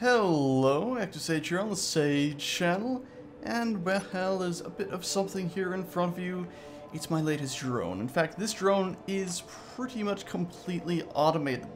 Hello, Active Sage here on the Sage channel, and well, there's a bit of something here in front of you. It's my latest drone. In fact, this drone is pretty much completely automated.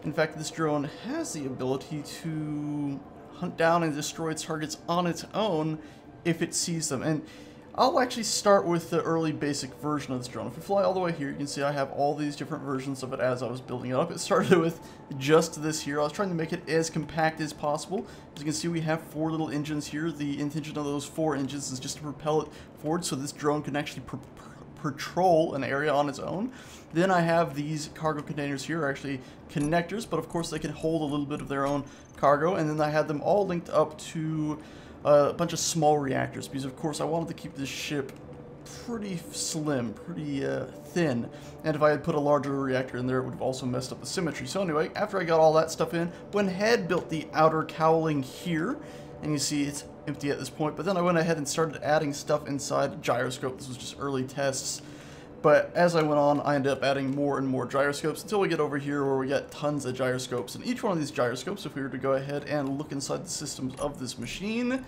In fact, this drone has the ability to hunt down and destroy targets on its own if it sees them. And I'll actually start with the early basic version of this drone. If we fly all the way here, you can see I have all these different versions of it as I was building it up. It started with just this here. I was trying to make it as compact as possible. As you can see, we have 4 little engines here. The intention of those 4 engines is just to propel it forward so this drone can actually patrol an area on its own. Then I have these cargo containers here, are actually connectors, but of course they can hold a little bit of their own cargo. And then I had them all linked up to a bunch of small reactors, because of course I wanted to keep this ship pretty slim, pretty thin, and if I had put a larger reactor in there it would have also messed up the symmetry. So anyway, after I got all that stuff in, went ahead, built the outer cowling here, and you see it's empty at this point, but then I went ahead and started adding stuff inside a gyroscope. This was just early tests. But as I went on, I ended up adding more and more gyroscopes until we get over here where we get tons of gyroscopes. And each one of these gyroscopes, if we were to go ahead and look inside the systems of this machine,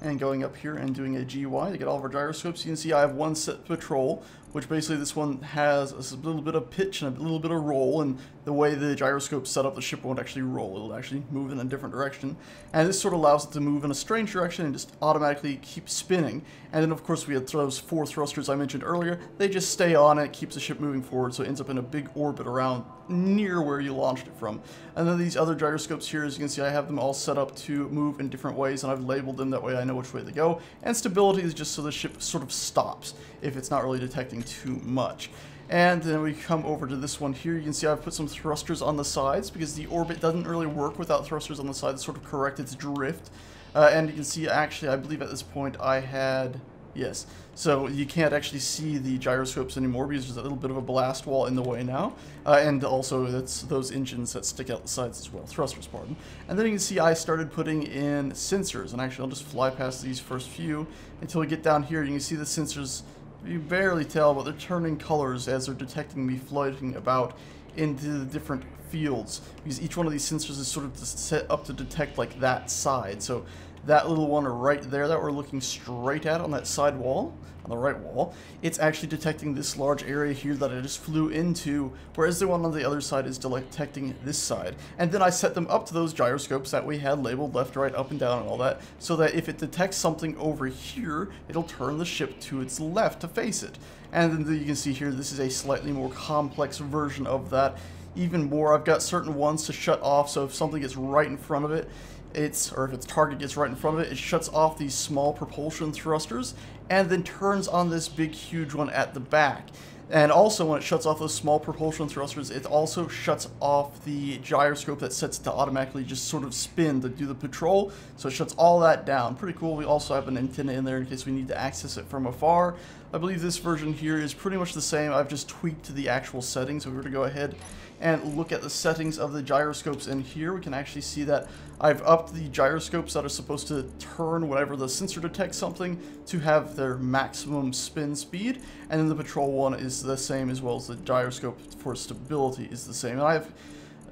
and going up here and doing a GY to get all of our gyroscopes, you can see I have one set patrol, which basically this one has a little bit of pitch and a little bit of roll, and the way the gyroscope's set up, the ship won't actually roll, it'll actually move in a different direction. And this sort of allows it to move in a strange direction and just automatically keep spinning. And then of course we had those 4 thrusters I mentioned earlier, they just stay on and it keeps the ship moving forward, so it ends up in a big orbit around near where you launched it from. And then these other gyroscopes here, as you can see, I have them all set up to move in different ways, and I've labeled them, that way I know which way they go. And stability is just so the ship sort of stops if it's not really detecting too much. And then we come over to this one here. You can see I've put some thrusters on the sides because the orbit doesn't really work without thrusters on the sides to sort of correct its drift. And you can see, actually, I believe at this point I had... Yes, so you can't actually see the gyroscopes anymore because there's a little bit of a blast wall in the way now. And also that's those engines that stick out the sides as well, thrusters, pardon. And then you can see I started putting in sensors, and actually I'll just fly past these first few until we get down here. You can see the sensors, you barely tell, but they're turning colors as they're detecting me floating about into the different fields, because each one of these sensors is sort of set up to detect like that side. So that little one right there that we're looking straight at on that side wall, on the right wall, it's actually detecting this large area here that I just flew into, whereas the one on the other side is detecting this side. And then I set them up to those gyroscopes that we had labeled left, right, up and down and all that, so that if it detects something over here, it'll turn the ship to its left to face it. And then you can see here, this is a slightly more complex version of that. Even more, I've got certain ones to shut off, so if something gets right in front of it, or if its target gets right in front of it, it shuts off these small propulsion thrusters and then turns on this big huge one at the back. And also when it shuts off those small propulsion thrusters, it also shuts off the gyroscope that sets it to automatically just sort of spin to do the patrol, so it shuts all that down. Pretty cool. We also have an antenna in there in case we need to access it from afar. I believe this version here is pretty much the same. I've just tweaked the actual settings. So if we were to go ahead and look at the settings of the gyroscopes in here, we can actually see that I've upped the gyroscopes that are supposed to turn whenever the sensor detects something to have their maximum spin speed, and then the patrol one is the same, as well as the gyroscope for stability is the same. And I have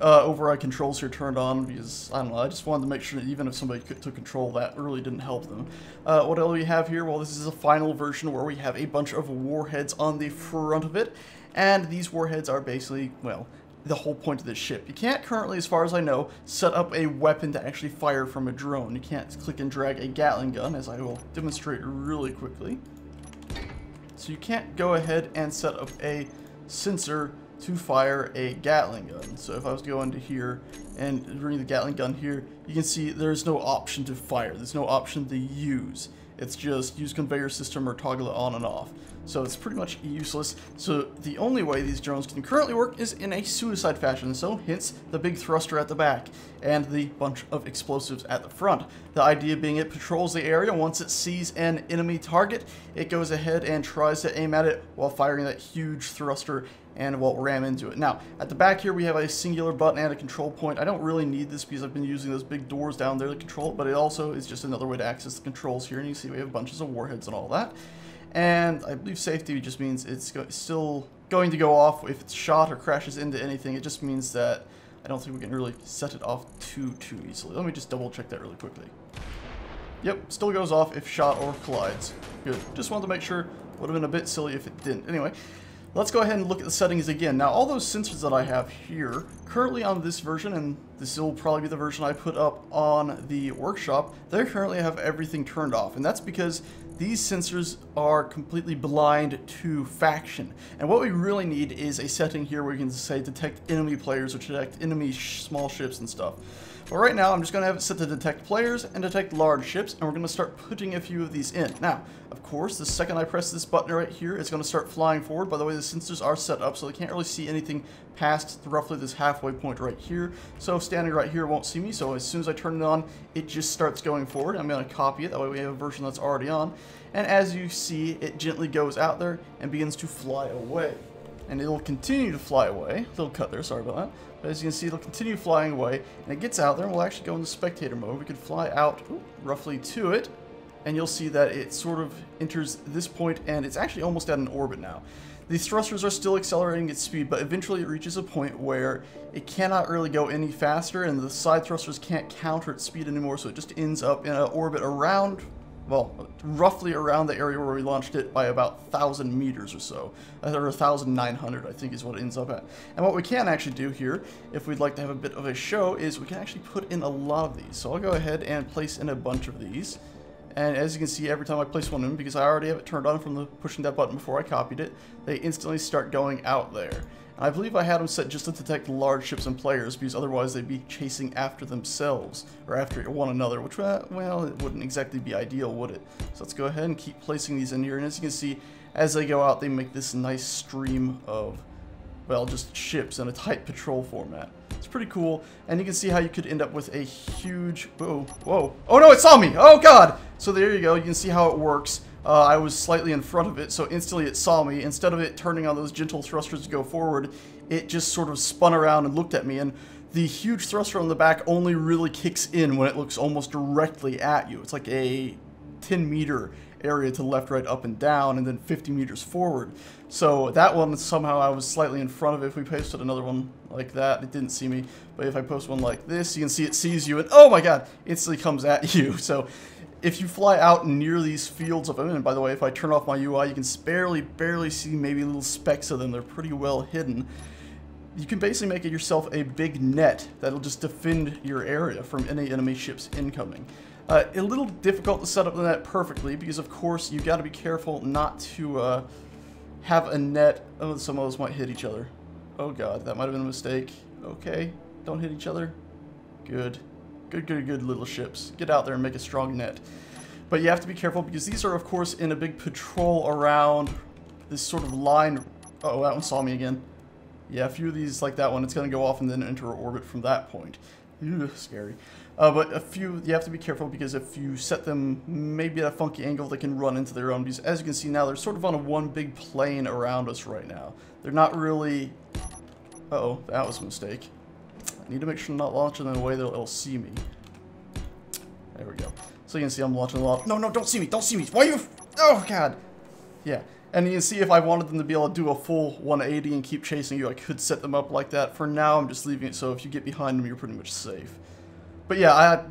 override controls here turned on because, I don't know, I just wanted to make sure that even if somebody took control, that really didn't help them. What else do we have here? Well, this is a final version where we have a bunch of warheads on the front of it, and these warheads are basically, well, the whole point of this ship. You can't currently, as far as I know, set up a weapon to actually fire from a drone. You can't click and drag a Gatling gun, as I will demonstrate really quickly. So you can't go ahead and set up a sensor to fire a Gatling gun. So if I was to go into here and bring the Gatling gun here, you can see there's no option to fire. There's no option to use. It's just use conveyor system or toggle it on and off. So it's pretty much useless. So the only way these drones can currently work is in a suicide fashion. So hence the big thruster at the back and the bunch of explosives at the front. The idea being it patrols the area. Once it sees an enemy target, it goes ahead and tries to aim at it while firing that huge thruster and will ram into it. Now, at the back here we have a singular button and a control point. I don't really need this because I've been using those big doors down there to control it, but it also is just another way to access the controls here. And you see we have bunches of warheads and all that. And I believe safety just means it's still going to go off if it's shot or crashes into anything. It just means that I don't think we can really set it off too easily. Let me just double check that really quickly. Yep, still goes off if shot or collides. Good. Just wanted to make sure. Would have been a bit silly if it didn't. Anyway, let's go ahead and look at the settings again. Now, all those sensors that I have here, currently on this version, and this will probably be the version I put up on the workshop, they currently have everything turned off. And that's because these sensors are completely blind to faction. And what we really need is a setting here where we can say detect enemy players or detect enemy small ships and stuff. But right now, I'm just going to have it set to detect players and detect large ships, and we're going to start putting a few of these in. Now, of course, the second I press this button right here, it's going to start flying forward. By the way, the sensors are set up, so they can't really see anything past roughly this halfway point right here. So standing right here won't see me, so as soon as I turn it on, it just starts going forward. I'm going to copy it, that way we have a version that's already on. And as you see, it gently goes out there and begins to fly away. And it'll continue to fly away. Little cut there, sorry about that. But as you can see, it'll continue flying away, and it gets out there, and we'll actually go into spectator mode. We can fly out roughly to it, and you'll see that it sort of enters this point, and it's actually almost at an orbit now. These thrusters are still accelerating its speed, but eventually it reaches a point where it cannot really go any faster, and the side thrusters can't counter its speed anymore, so it just ends up in an orbit around, well, roughly around the area where we launched it by about 1,000 meters or so. Or 1,900, I think is what it ends up at. And what we can actually do here, if we'd like to have a bit of a show, is we can actually put in a lot of these. So I'll go ahead and place in a bunch of these. And as you can see, every time I place one in, because I already have it turned on from pushing that button before I copied it, they instantly start going out there. I believe I had them set just to detect large ships and players, because otherwise they'd be chasing after themselves, or after one another, which, well, it wouldn't exactly be ideal, would it? So let's go ahead and keep placing these in here, and as you can see, as they go out, they make this nice stream of, well, just ships in a tight patrol format. It's pretty cool, and you can see how you could end up with a huge, whoa, oh no, it saw me, oh god! So there you go, you can see how it works. I was slightly in front of it, so instantly it saw me. Instead of it turning on those gentle thrusters to go forward, it just sort of spun around and looked at me, and the huge thruster on the back only really kicks in when it looks almost directly at you. It's like a 10-meter area to left, right, up, and down, and then 50 meters forward. So that one, somehow I was slightly in front of it. If we posted another one like that, it didn't see me. But if I post one like this, you can see it sees you, and oh my god, instantly comes at you. So if you fly out near these fields of them, and by the way, if I turn off my UI, you can barely see maybe little specks of them. They're pretty well hidden. You can basically make it yourself a big net that'll just defend your area from any enemy ships incoming. A little difficult to set up the net perfectly, because of course you got to be careful not to have a net. Oh, some of those might hit each other. Oh god, that might have been a mistake. Okay, don't hit each other. Good. Good little ships. Get out there and make a strong net. But you have to be careful, because these are, of course, in a big patrol around this sort of line. Uh oh, that one saw me again. Yeah, a few of these, like that one, it's going to go off and then enter orbit from that point. Ugh, scary. But a few, you have to be careful, because if you set them maybe at a funky angle, they can run into their own. Because as you can see now, they're sort of on one big plane around us right now. They're not really... Uh-oh, that was a mistake. I need to make sure I'm not launching them in a way that it'll see me. There we go. So you can see I'm launching a lot. No, don't see me, don't see me. Why you... Oh, god. Yeah. And you can see if I wanted them to be able to do a full 180 and keep chasing you, I could set them up like that. For now, I'm just leaving it so if you get behind them, you're pretty much safe. But yeah,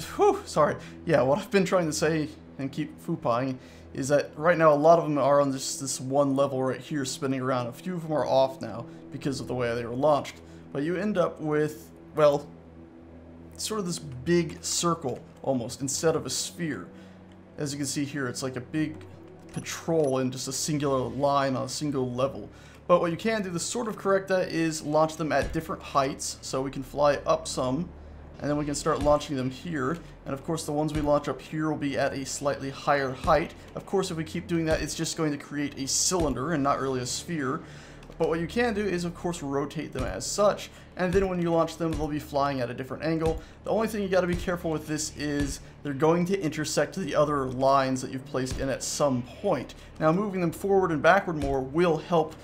sorry. Yeah, what I've been trying to say and keep foopying is that right now a lot of them are on this one level right here spinning around. A few of them are off now because of the way they were launched. But you end up with, well, sort of this big circle almost instead of a sphere. As you can see here, it's like a big patrol in just a singular line on a single level. But what you can do to sort of correct that is launch them at different heights, so we can fly up some, and then we can start launching them here. And of course the ones we launch up here will be at a slightly higher height. Of course if we keep doing that, it's just going to create a cylinder and not really a sphere. But what you can do is, of course, rotate them as such, and then when you launch them, they'll be flying at a different angle. The only thing you got to be careful with this is they're going to intersect the other lines that you've placed in at some point. Now, moving them forward and backward more will help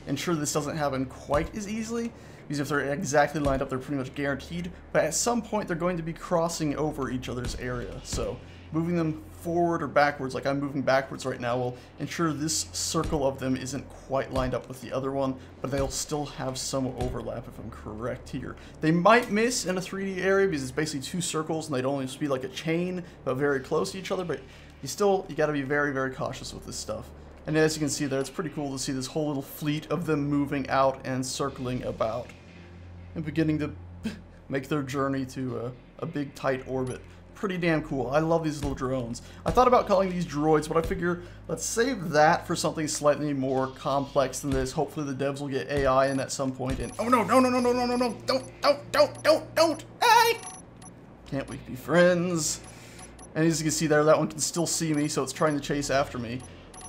ensure this doesn't happen quite as easily, because if they're exactly lined up, they're pretty much guaranteed. But at some point, they're going to be crossing over each other's area. So moving them forward or backwards, like I'm moving backwards right now, will ensure this circle of them isn't quite lined up with the other one, but they'll still have some overlap if I'm correct here. They might miss in a 3D area because it's basically two circles and they'd only just be like a chain, but very close to each other, but you gotta be very, very cautious with this stuff. And as you can see there, it's pretty cool to see this whole little fleet of them moving out and circling about and beginning to make their journey to a big tight orbit. Pretty damn cool. I love these little drones. I thought about calling these droids, but I figure let's save that for something slightly more complex than this. Hopefully the devs will get AI in at some point and oh no, no, no, no, no, no, no, no, don't, hey! Can't we be friends? And as you can see there, that one can still see me, so it's trying to chase after me.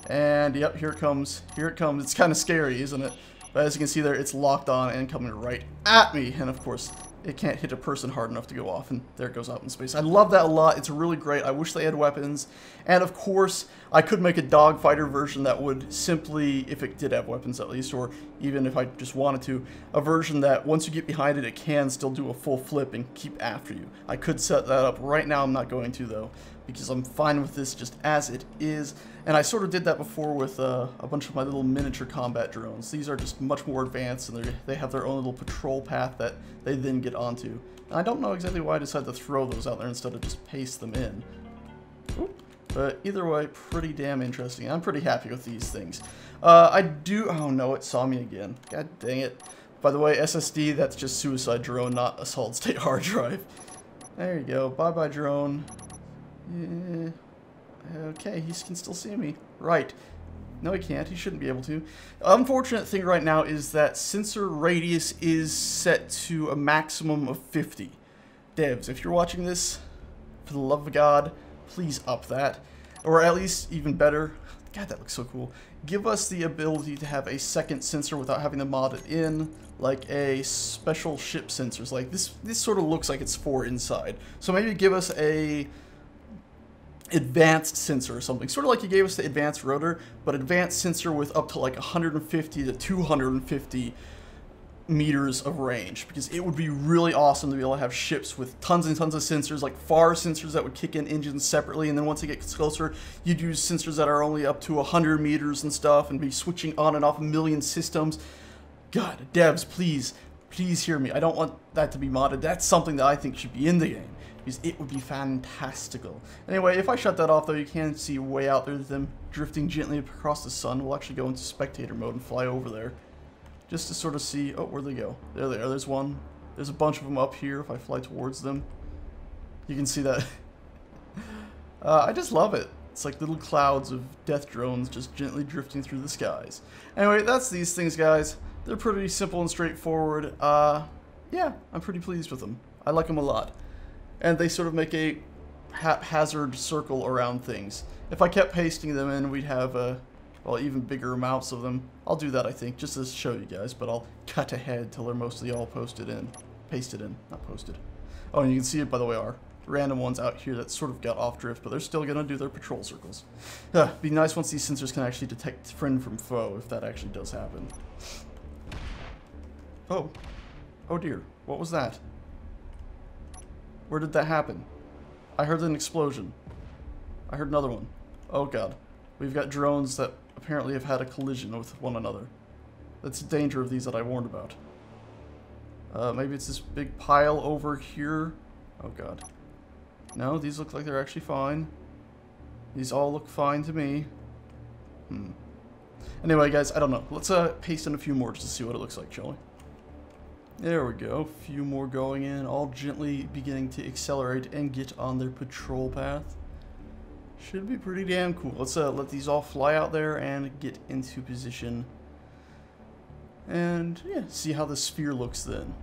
And yep, here it comes. Here it comes. It's kind of scary, isn't it? But as you can see there, it's locked on and coming right at me. And of course, it can't hit a person hard enough to go off, and there it goes out in space. I love that a lot. It's really great. I wish they had weapons. And of course, I could make a dogfighter version that would simply, if it did have weapons at least, or even if I just wanted to, a version that once you get behind it, it can still do a full flip and keep after you. I could set that up right now. I'm not going to, though, because I'm fine with this just as it is. And I sort of did that before with a bunch of my little miniature combat drones. These are just much more advanced, and they have their own little patrol path that they then get onto. And I don't know exactly why I decided to throw those out there instead of just paste them in. Oop. But either way, pretty damn interesting. I'm pretty happy with these things. Oh no, it saw me again. God dang it. By the way, SSD, that's just suicide drone, not a solid state hard drive. There you go. Bye-bye drone. Yeah. Okay, he can still see me. Right. No, he can't. He shouldn't be able to. Unfortunate thing right now is that sensor radius is set to a maximum of 50. Devs, if you're watching this, for the love of God, please up that. Or at least, even better, God, that looks so cool. Give us the ability to have a second sensor without having to mod it in, like a special ship sensors. Like this sort of looks like it's 4 inside. So maybe give us a advanced sensor or something, sort of like you gave us the advanced rotor, but advanced sensor with up to like 150 to 250 meters of range, because it would be really awesome to be able to have ships with tons and tons of sensors, like far sensors that would kick in engines separately, and then once it gets closer, you'd use sensors that are only up to 100 meters and stuff, and be switching on and off a million systems. God, devs, please hear me. I don't want that to be modded. That's something that I think should be in the game, because it would be fantastical. Anyway, if I shut that off, though, you can see way out there them drifting gently across the sun. We'll actually go into spectator mode and fly over there, just to sort of see. Oh, where'd they go? There they are. There's one. There's a bunch of them up here. If I fly towards them, you can see that. I just love it. It's like little clouds of death drones just gently drifting through the skies. Anyway, that's these things, guys. They're pretty simple and straightforward. Yeah, I'm pretty pleased with them. I like them a lot. And they sort of make a haphazard circle around things. If I kept pasting them in, we'd have, well, even bigger amounts of them. I'll do that, I think, just to show you guys, but I'll cut ahead till they're mostly all pasted in, not posted. Oh, and you can see it, by the way, our random ones out here that sort of got off drift, but they're still going to do their patrol circles. Be nice once these sensors can actually detect friend from foe, if that actually does happen. Oh. Oh dear. What was that? Where did that happen? I heard an explosion. I heard another one. Oh god. We've got drones that apparently have had a collision with one another. That's the danger of these that I warned about. Maybe it's this big pile over here. Oh god. No, these look like they're actually fine. These all look fine to me. Anyway, guys, I don't know. Let's paste in a few more just to see what it looks like, shall we? There we go. A few more going in, all gently beginning to accelerate and get on their patrol path. Should be pretty damn cool. Let's let these all fly out there and get into position. And yeah, see how the sphere looks then.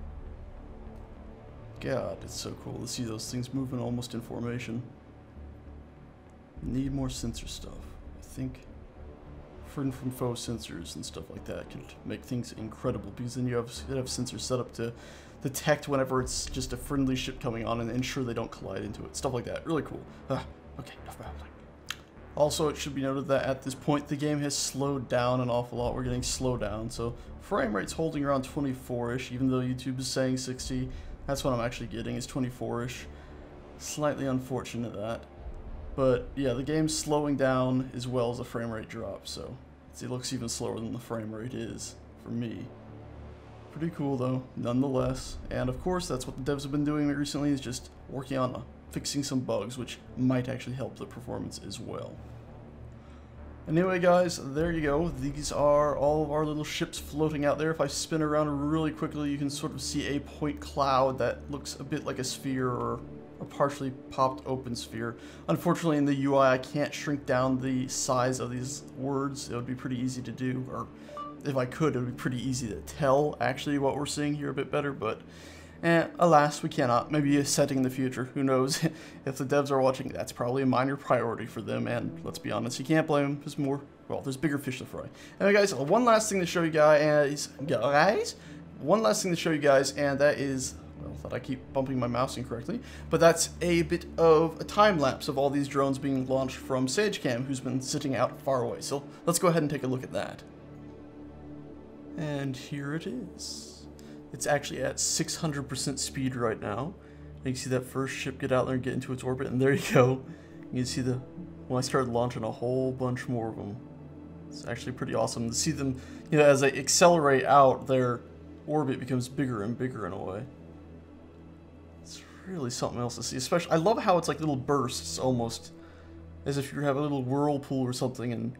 God, it's so cool to see those things moving almost in formation. Need more sensor stuff. I think friend from foe sensors and stuff like that could make things incredible, because then you have sensors set up to detect whenever it's just a friendly ship coming on and ensure they don't collide into it. Stuff like that. Really cool. Okay, enough babbling. Also, it should be noted that at this point the game has slowed down an awful lot. We're getting slowed down, so frame rate's holding around 24-ish, even though YouTube is saying 60. That's what I'm actually getting, is 24-ish. Slightly unfortunate that. But yeah, the game's slowing down as well as the frame rate drop, so it looks even slower than the frame rate is for me. Pretty cool though, nonetheless. And of course, that's what the devs have been doing recently, is just working on fixing some bugs, which might actually help the performance as well. Anyway guys, there you go. These are all of our little ships floating out there. If I spin around really quickly, you can sort of see a point cloud that looks a bit like a sphere or a partially popped open sphere. Unfortunately in the UI I can't shrink down the size of these words. It would be pretty easy to do, or if I could, it would be pretty easy to tell actually what we're seeing here a bit better, but alas, we cannot. Maybe a setting in the future, who knows. If the devs are watching, that's probably a minor priority for them, and let's be honest, you can't blame them. There's more, well, there's bigger fish to fry. Anyway guys, one last thing to show you guys, one last thing to show you guys, and that is, well, that I keep bumping my mouse incorrectly, but that's a bit of a time lapse of all these drones being launched from SageCam, who's been sitting out far away. So let's go ahead and take a look at that. And here it is. It's actually at 600% speed right now. And you can see that first ship get out there and get into its orbit, and there you go. You can see when I started launching a whole bunch more of them. It's actually pretty awesome to see them, you know, as they accelerate out, their orbit becomes bigger and bigger in a way. It's really something else to see. Especially, I love how it's like little bursts, almost as if you have a little whirlpool or something, and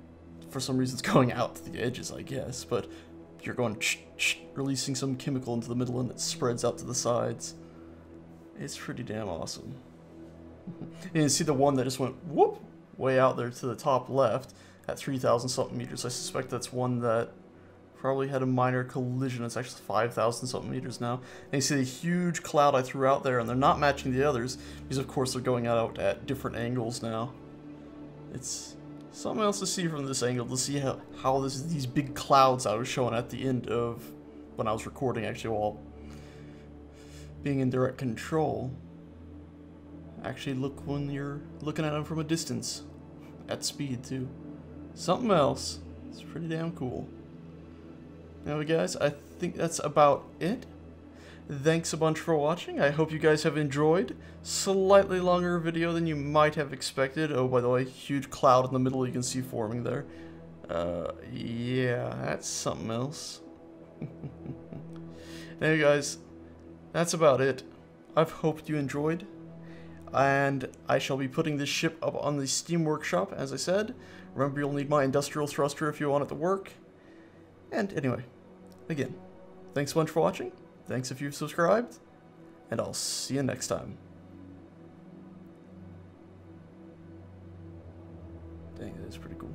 for some reason it's going out to the edges, I guess, but you're going releasing some chemical into the middle and it spreads out to the sides. It's pretty damn awesome. And you see the one that just went whoop way out there to the top left at 3,000 something meters. I suspect that's one that probably had a minor collision. It's actually 5,000 something meters now. And you see the huge cloud I threw out there, and they're not matching the others because of course they're going out at different angles now. It's something else to see from this angle, to see how these big clouds I was showing at the end of when I was recording, actually, while being in direct control, actually look when you're looking at them from a distance, at speed too. Something else. It's pretty damn cool. Anyway guys, I think that's about it. Thanks a bunch for watching. I hope you guys have enjoyed. Slightly longer video than you might have expected. Oh, by the way, huge cloud in the middle you can see forming there. Yeah, that's something else. Anyway guys, that's about it. I've hoped you enjoyed. And I shall be putting this ship up on the Steam Workshop, as I said. Remember, you'll need my industrial thruster if you want it to work. And anyway, again, thanks a bunch for watching. Thanks if you've subscribed, and I'll see you next time. Dang, that is pretty cool.